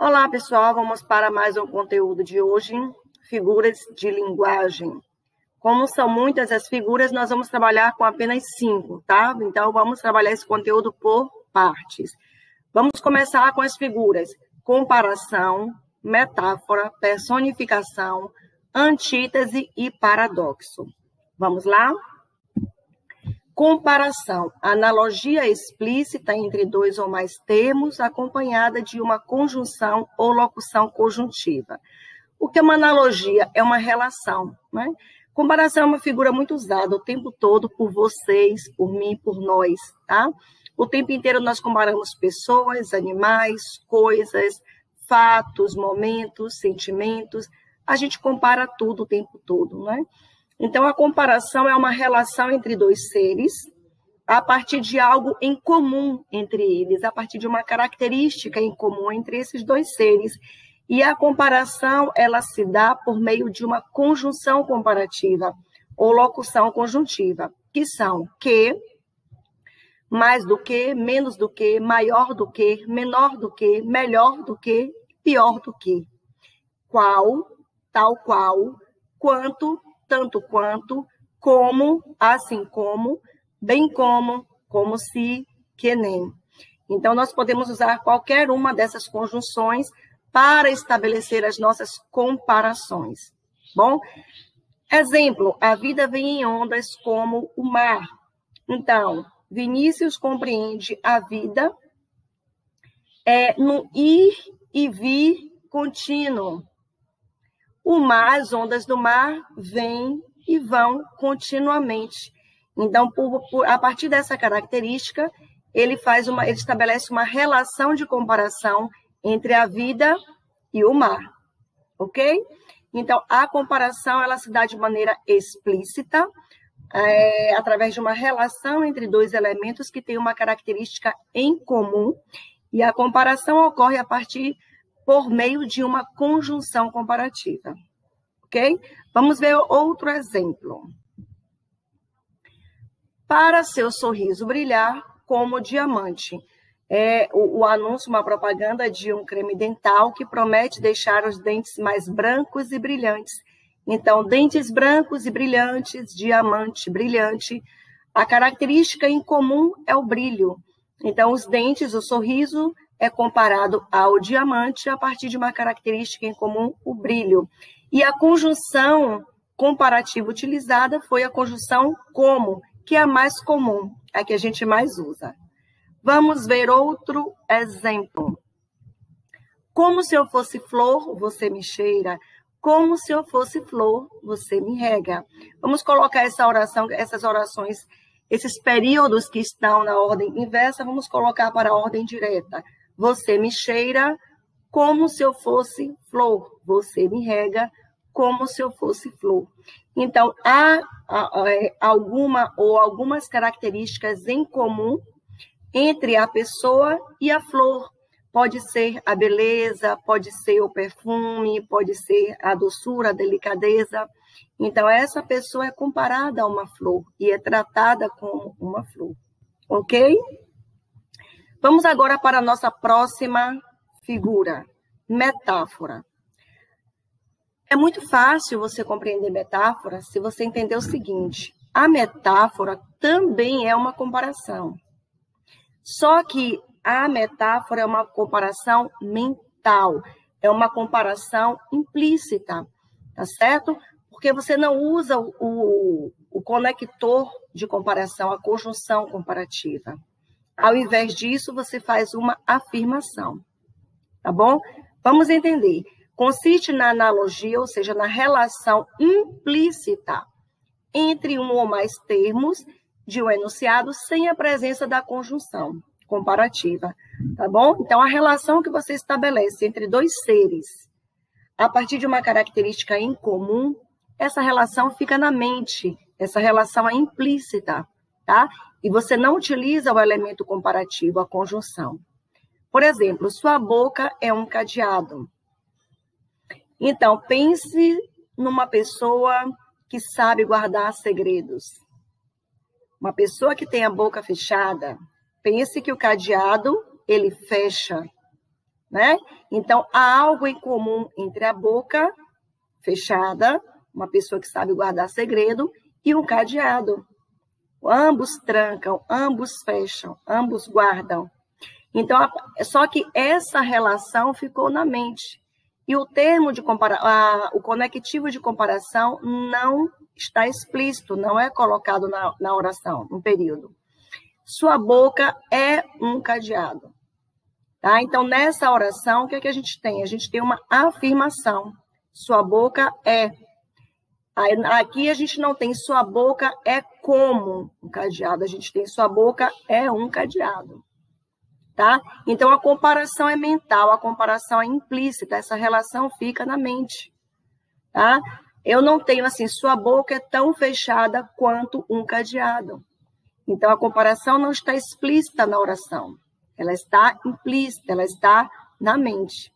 Olá, pessoal, vamos para mais um conteúdo de hoje, figuras de linguagem. Como são muitas as figuras, nós vamos trabalhar com apenas 5, tá? Então, vamos trabalhar esse conteúdo por partes. Vamos começar com as figuras: comparação, metáfora, personificação, antítese e paradoxo. Vamos lá? Comparação, analogia explícita entre dois ou mais termos, acompanhada de uma conjunção ou locução conjuntiva. O que é uma analogia? É uma relação, né? Comparação é uma figura muito usada o tempo todo por vocês, por mim, por nós, tá? O tempo inteiro nós comparamos pessoas, animais, coisas, fatos, momentos, sentimentos. A gente compara tudo o tempo todo, né? Então, a comparação é uma relação entre dois seres, a partir de algo em comum entre eles, a partir de uma característica em comum entre esses dois seres. E a comparação, ela se dá por meio de uma conjunção comparativa, ou locução conjuntiva, que são que, mais do que, menos do que, maior do que, menor do que, melhor do que, pior do que. Qual, tal qual, quanto, tanto quanto, como, assim como, bem como se, que nem. Então, nós podemos usar qualquer uma dessas conjunções para estabelecer as nossas comparações. Bom, exemplo, a vida vem em ondas como o mar. Então, Vinícius compreende a vida no ir e vir contínuo. O mar, as ondas do mar vêm e vão continuamente. Então, a partir dessa característica, ele estabelece uma relação de comparação entre a vida e o mar, ok? Então, a comparação, ela se dá de maneira explícita, através de uma relação entre dois elementos que têm uma característica em comum, e a comparação ocorre por meio de uma conjunção comparativa, ok? Vamos ver outro exemplo. Para seu sorriso brilhar como diamante. O anúncio, uma propaganda de um creme dental que promete deixar os dentes mais brancos e brilhantes. Então, dentes brancos e brilhantes, diamante brilhante. A característica em comum é o brilho. Então, os dentes, o sorriso, é comparado ao diamante a partir de uma característica em comum, o brilho. E a conjunção comparativa utilizada foi a conjunção como, que é a mais comum, a que a gente mais usa. Vamos ver outro exemplo. Como se eu fosse flor, você me cheira. Como se eu fosse flor, você me rega. Vamos colocar essas orações, esses períodos que estão na ordem inversa, vamos colocar para a ordem direta. Você me cheira como se eu fosse flor. Você me rega como se eu fosse flor. Então, há algumas características em comum entre a pessoa e a flor. Pode ser a beleza, pode ser o perfume, pode ser a doçura, a delicadeza. Então, essa pessoa é comparada a uma flor e é tratada como uma flor. Ok? Vamos agora para a nossa próxima figura, metáfora. É muito fácil você compreender metáfora se você entender o seguinte: a metáfora também é uma comparação. Só que a metáfora é uma comparação mental, é uma comparação implícita, tá certo? Porque você não usa o conector de comparação, a conjunção comparativa. Ao invés disso, você faz uma afirmação, tá bom? Vamos entender. Consiste na analogia, ou seja, na relação implícita entre um ou mais termos de um enunciado sem a presença da conjunção comparativa, tá bom? Então, a relação que você estabelece entre dois seres, a partir de uma característica em comum, essa relação fica na mente, essa relação é implícita, tá? E você não utiliza o elemento comparativo, a conjunção. Por exemplo, sua boca é um cadeado. Então, pense numa pessoa que sabe guardar segredos. Uma pessoa que tem a boca fechada, pense que o cadeado, ele fecha né? Então, há algo em comum entre a boca fechada, uma pessoa que sabe guardar segredo, e um cadeado. Ambos trancam, ambos fecham, ambos guardam. Então, só que essa relação ficou na mente. E o termo de o conectivo de comparação não está explícito, não é colocado na oração, no período. Sua boca é um cadeado. Tá? Então, nessa oração, o que é que a gente tem? A gente tem uma afirmação. Sua boca é. Aqui a gente não tem sua boca é como um cadeado. A gente tem sua boca é um cadeado. Tá? Então, a comparação é mental, a comparação é implícita. Essa relação fica na mente. Tá? Eu não tenho assim, sua boca é tão fechada quanto um cadeado. Então, a comparação não está explícita na oração. Ela está implícita, ela está na mente.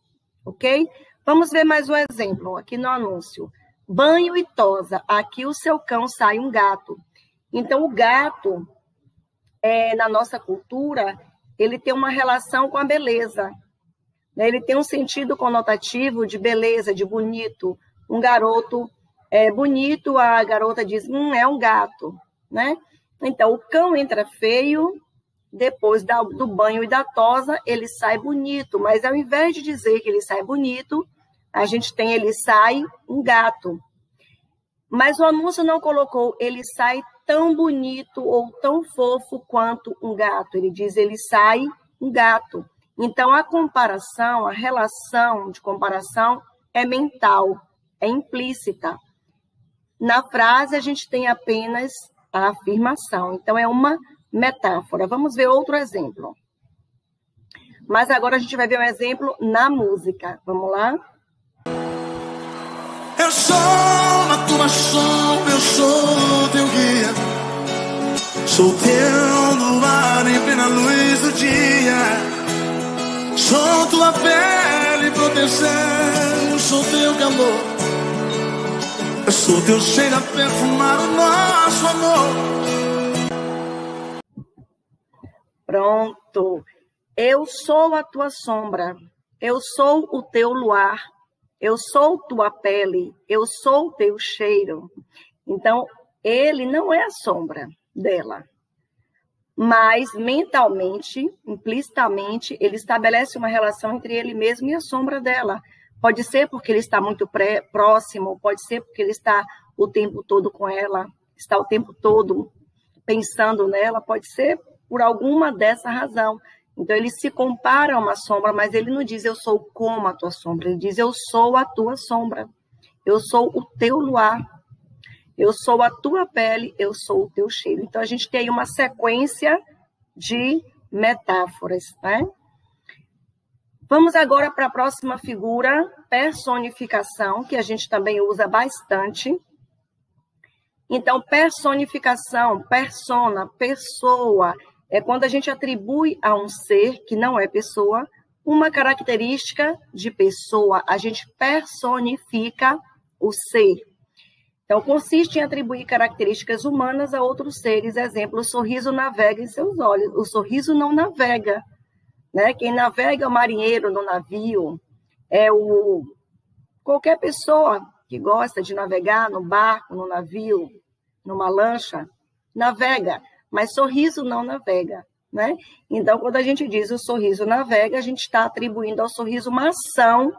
Ok? Vamos ver mais um exemplo aqui no anúncio. Banho e tosa. Aqui o seu cão sai um gato. Então, o gato, na nossa cultura, ele tem uma relação com a beleza. Ele tem um sentido conotativo de beleza, de bonito. Um garoto é bonito, a garota diz, é um gato, né? Então, o cão entra feio, depois do banho e da tosa, ele sai bonito. Mas, ao invés de dizer que ele sai bonito, a gente tem ele sai um gato. Mas o anúncio não colocou ele sai tão bonito ou tão fofo quanto um gato. Ele diz ele sai um gato. Então, a comparação, a relação de comparação é mental, é implícita. Na frase, a gente tem apenas a afirmação. Então, é uma metáfora. Vamos ver outro exemplo. Mas agora a gente vai ver um exemplo na música. Vamos lá? Eu sou a tua sombra, eu sou teu guia. Sou teu luar em plena luz do dia. Sou tua pele e proteção, sou teu calor. Eu sou teu cheiro a perfumar o nosso amor. Pronto. Eu sou a tua sombra. Eu sou o teu luar. Eu sou tua pele. Eu sou teu cheiro. Então, ele não é a sombra dela. Mas, mentalmente, implicitamente, ele estabelece uma relação entre ele mesmo e a sombra dela. Pode ser porque ele está muito próximo, pode ser porque ele está o tempo todo com ela, está o tempo todo pensando nela, pode ser por alguma dessa razão. Então, ele se compara a uma sombra, mas ele não diz eu sou como a tua sombra, ele diz eu sou a tua sombra, eu sou o teu luar, eu sou a tua pele, eu sou o teu cheiro. Então, a gente tem aí uma sequência de metáforas, né? Vamos agora para a próxima figura, personificação, que a gente também usa bastante. Então, personificação, persona, pessoa, é quando a gente atribui a um ser, que não é pessoa, uma característica de pessoa. A gente personifica o ser. Então, consiste em atribuir características humanas a outros seres. Exemplo, o sorriso navega em seus olhos. O sorriso não navega. Né? Quem navega é o marinheiro no navio, qualquer pessoa que gosta de navegar no barco, no navio, numa lancha, navega, mas sorriso não navega. Né? Então, quando a gente diz o sorriso navega, a gente está atribuindo ao sorriso uma ação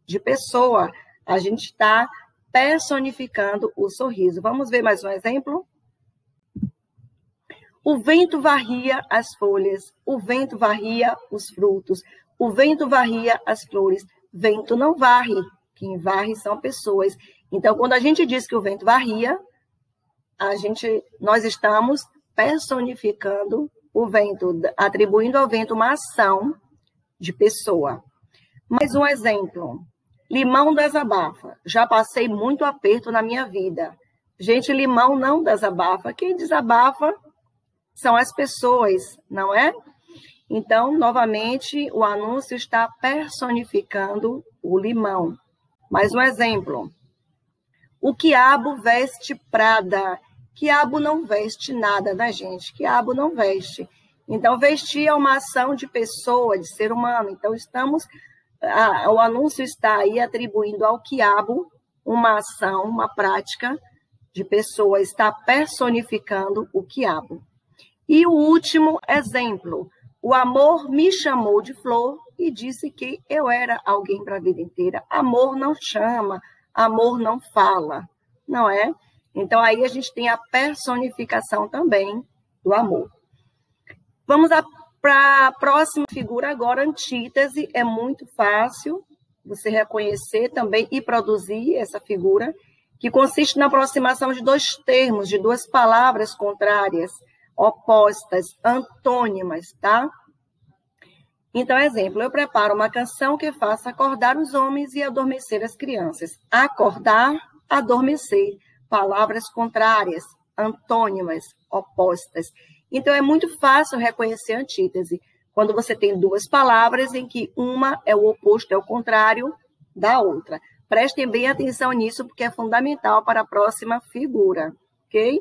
de pessoa, a gente está personificando o sorriso. Vamos ver mais um exemplo? O vento varria as folhas, o vento varria os frutos, o vento varria as flores. Vento não varre, quem varre são pessoas. Então, quando a gente diz que o vento varria, nós estamos personificando o vento, atribuindo ao vento uma ação de pessoa. Mais um exemplo. Limão desabafa. Já passei muito aperto na minha vida. Gente, limão não desabafa. Quem desabafa são as pessoas, não é? Então, novamente, o anúncio está personificando o limão. Mais um exemplo. O quiabo veste Prada. Quiabo não veste nada, né, gente? Quiabo não veste. Então, vestir é uma ação de pessoa, de ser humano. Então, estamos o anúncio está aí atribuindo ao quiabo uma ação, uma prática de pessoa, está personificando o quiabo. E o último exemplo, o amor me chamou de flor e disse que eu era alguém para a vida inteira. Amor não chama, amor não fala, não é? Então, aí a gente tem a personificação também do amor. Vamos para a próxima figura agora, antítese. É muito fácil você reconhecer também e produzir essa figura, que consiste na aproximação de dois termos, de duas palavras contrárias, opostas, antônimas, tá? Então, exemplo, eu preparo uma canção que faça acordar os homens e adormecer as crianças. Acordar, adormecer. Palavras contrárias, antônimas, opostas. Então, é muito fácil reconhecer a antítese, quando você tem duas palavras em que uma é o oposto, é o contrário da outra. Prestem bem atenção nisso, porque é fundamental para a próxima figura, ok?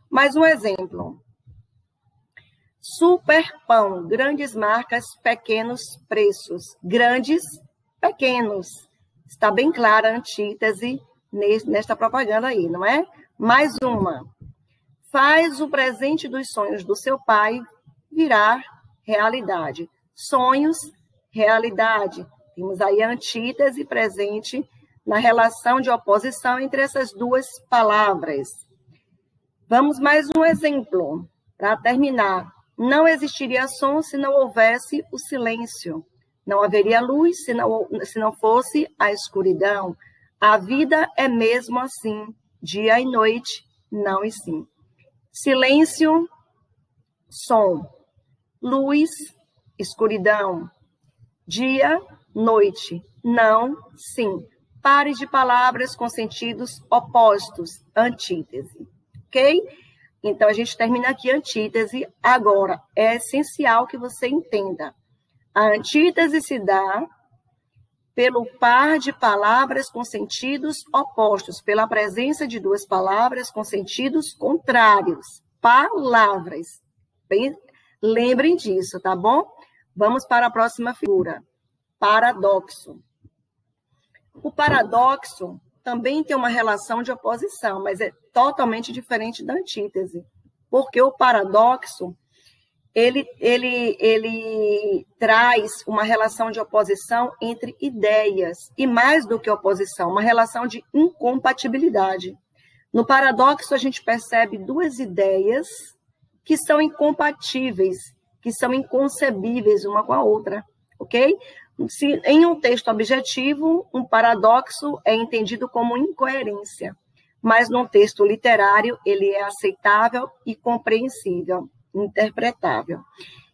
Mais um exemplo. Super pão, grandes marcas, pequenos preços. Grandes, pequenos. Está bem clara a antítese nesta propaganda aí, não é? Mais uma. Faz o presente dos sonhos do seu pai virar realidade. Sonhos, realidade. Temos aí a antítese presente na relação de oposição entre essas duas palavras. Vamos mais um exemplo, para terminar. Não existiria som se não houvesse o silêncio. Não haveria luz se não fosse a escuridão. A vida é mesmo assim, dia e noite, não e sim. Silêncio, som. Luz, escuridão. Dia, noite, não, sim. Pares de palavras com sentidos opostos, antítese. Ok? Então, a gente termina aqui a antítese. Agora, é essencial que você entenda. A antítese se dá pelo par de palavras com sentidos opostos, pela presença de duas palavras com sentidos contrários. Palavras. Bem, lembrem disso, tá bom? Vamos para a próxima figura. Paradoxo. O paradoxo também tem uma relação de oposição, mas é totalmente diferente da antítese. Porque o paradoxo, ele traz uma relação de oposição entre ideias, e mais do que oposição, uma relação de incompatibilidade. No paradoxo, a gente percebe duas ideias que são incompatíveis, que são inconcebíveis uma com a outra, ok? Se, em um texto objetivo, um paradoxo é entendido como incoerência, mas num texto literário ele é aceitável e compreensível, interpretável.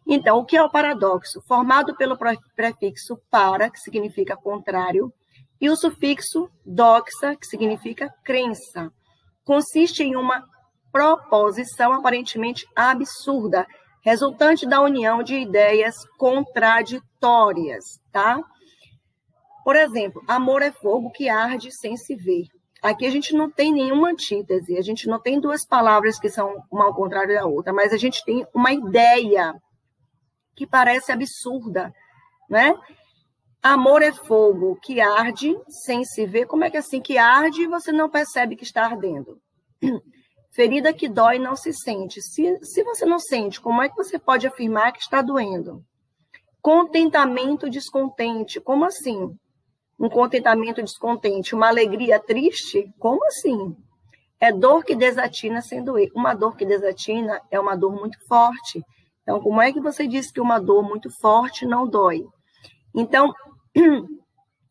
Então, o que é o paradoxo? Formado pelo prefixo para, que significa contrário, e o sufixo doxa, que significa crença. Consiste em uma proposição aparentemente absurda, resultante da união de ideias contraditórias, tá? Por exemplo, amor é fogo que arde sem se ver. Aqui a gente não tem nenhuma antítese, a gente não tem duas palavras que são uma ao contrário da outra, mas a gente tem uma ideia que parece absurda, né? Amor é fogo que arde sem se ver. Como é que é assim que arde e você não percebe que está ardendo? Ferida que dói não se sente. Se você não sente, como é que você pode afirmar que está doendo? Contentamento descontente. Como assim? Um contentamento descontente. Uma alegria triste? Como assim? É dor que desatina sem doer. Uma dor que desatina é uma dor muito forte. Então, como é que você diz que uma dor muito forte não dói? Então,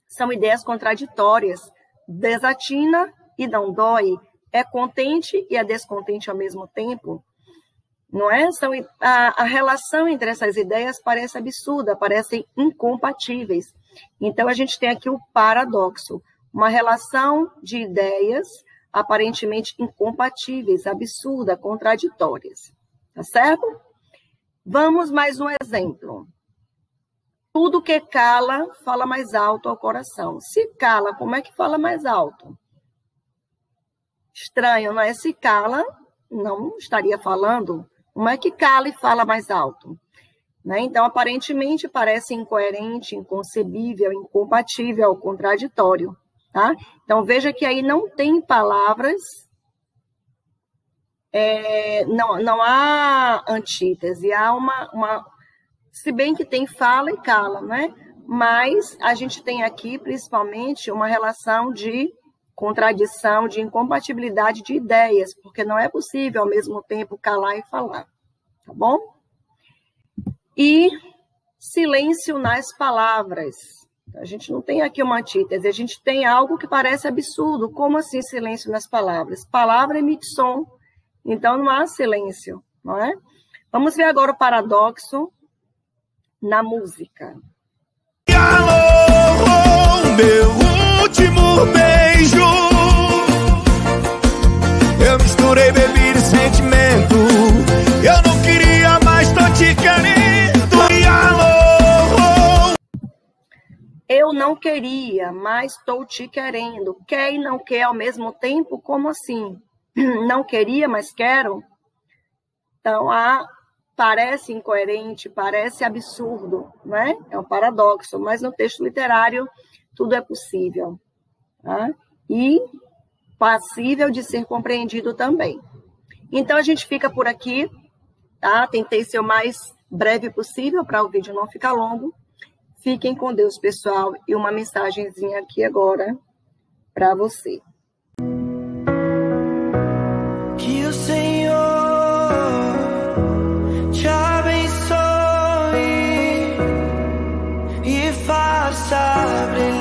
são ideias contraditórias. Desatina e não dói. É contente e é descontente ao mesmo tempo, não é? A relação entre essas ideias parece absurda, parecem incompatíveis. Então, a gente tem aqui o paradoxo, uma relação de ideias aparentemente incompatíveis, absurda, contraditórias. Tá certo? Vamos mais um exemplo. Tudo que cala, fala mais alto ao coração. Se cala, como é que fala mais alto? Estranho, não é? Se cala, não estaria falando. Como é que cala e fala mais alto? né? Então, aparentemente, parece incoerente, inconcebível, incompatível, contraditório, tá? Então, veja que aí não tem palavras, não há antítese, há se bem que tem fala e cala, né? Mas a gente tem aqui, principalmente, uma relação de contradição, de incompatibilidade de ideias, porque não é possível, ao mesmo tempo, calar e falar, tá bom? E silêncio nas palavras. A gente não tem aqui uma antítese, a gente tem algo que parece absurdo. Como assim silêncio nas palavras? Palavra emite som, então não há silêncio, não é? Vamos ver agora o paradoxo na música. Alô, meu último beijo. Eu misturei bebida e sentimento. Eu não queria, mas tô te querendo. E alô. Eu não queria, mas estou te querendo. Quer e não quer ao mesmo tempo? Como assim? Não queria, mas quero? Então, parece incoerente, parece absurdo, né? É um paradoxo, mas no texto literário tudo é possível, tá? E passível de ser compreendido também. Então, a gente fica por aqui, tá? Tentei ser o mais breve possível para o vídeo não ficar longo. Fiquem com Deus, pessoal, e uma mensagenzinha aqui agora para você. Que o Senhor te abençoe e faça brilhar